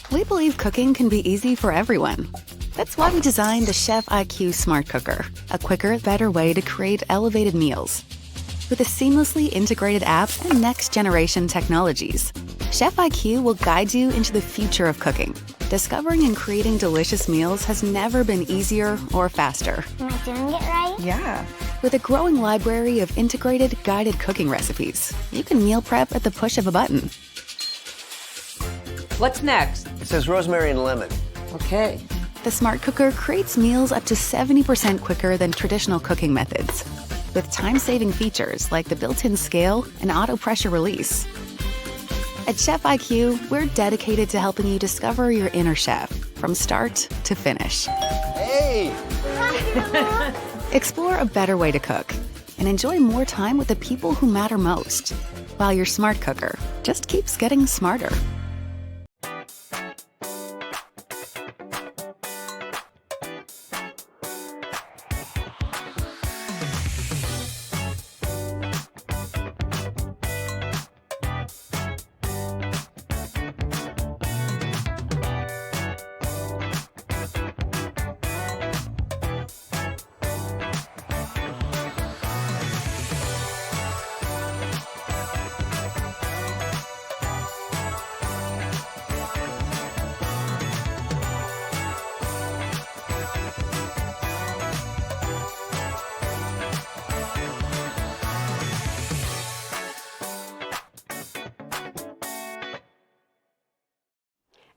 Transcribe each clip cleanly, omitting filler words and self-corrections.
We believe cooking can be easy for everyone. That's why we designed the Chef IQ Smart Cooker, a quicker, better way to create elevated meals. With a seamlessly integrated app and next-generation technologies, Chef IQ will guide you into the future of cooking. Discovering and creating delicious meals has never been easier or faster. Am I doing it right? Yeah. With a growing library of integrated, guided cooking recipes, you can meal prep at the push of a button. What's next? It says rosemary and lemon. Okay. The Smart Cooker creates meals up to 70% quicker than traditional cooking methods, with time-saving features like the built-in scale and auto pressure release. At Chef IQ, we're dedicated to helping you discover your inner chef from start to finish. Hey! Explore a better way to cook and enjoy more time with the people who matter most, while your Smart Cooker just keeps getting smarter.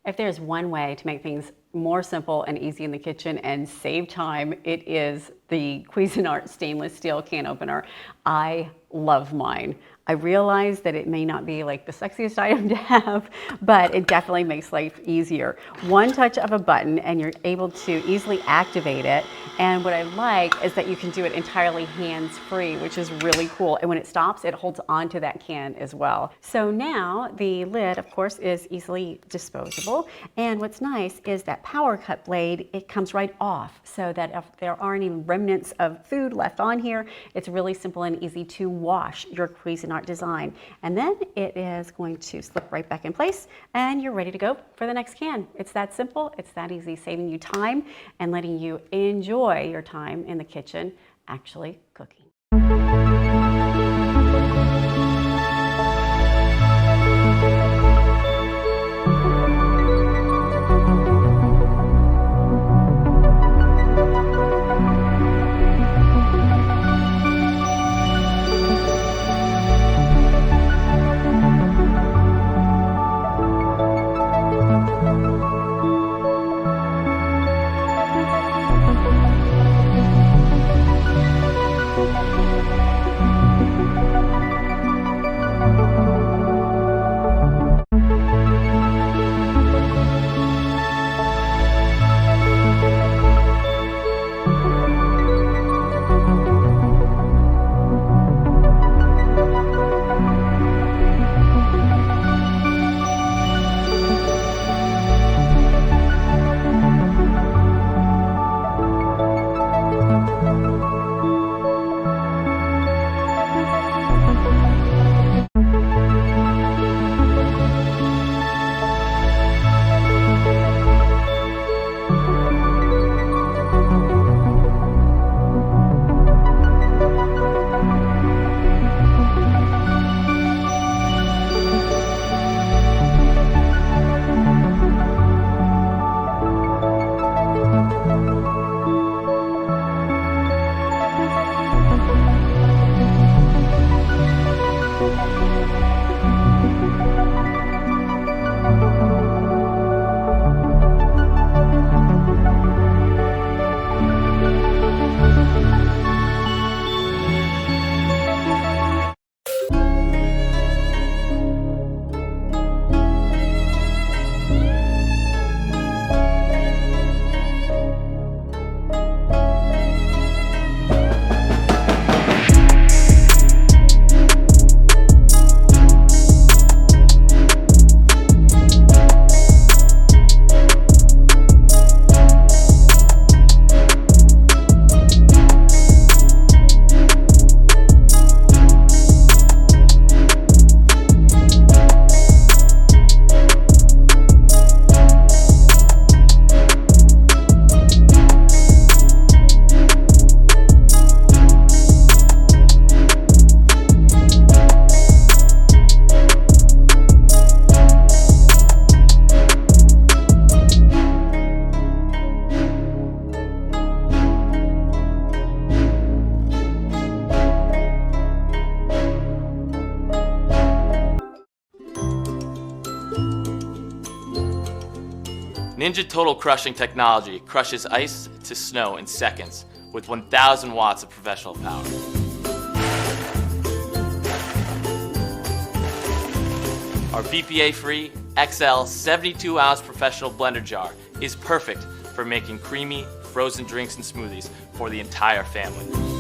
If there's one way to make things more simple and easy in the kitchen and save time, it is the Cuisinart stainless steel can opener. I love mine. I realize that it may not be like the sexiest item to have, but it definitely makes life easier. One touch of a button and you're able to easily activate it. And what I like is that you can do it entirely hands-free, which is really cool. And when it stops, it holds onto that can as well. So now the lid, of course, is easily disposable. And what's nice is that power cut blade, it comes right off so that if there are any remnants of food left on here, it's really simple and easy to wash your Cuisinart design. And then it is going to slip right back in place and you're ready to go for the next can. It's that simple, it's that easy, saving you time and letting you enjoy your time in the kitchen actually cooking. Ninja Total Crushing technology crushes ice to snow in seconds with 1,000 watts of professional power. Our BPA-free XL 72-ounce professional blender jar is perfect for making creamy, frozen drinks and smoothies for the entire family.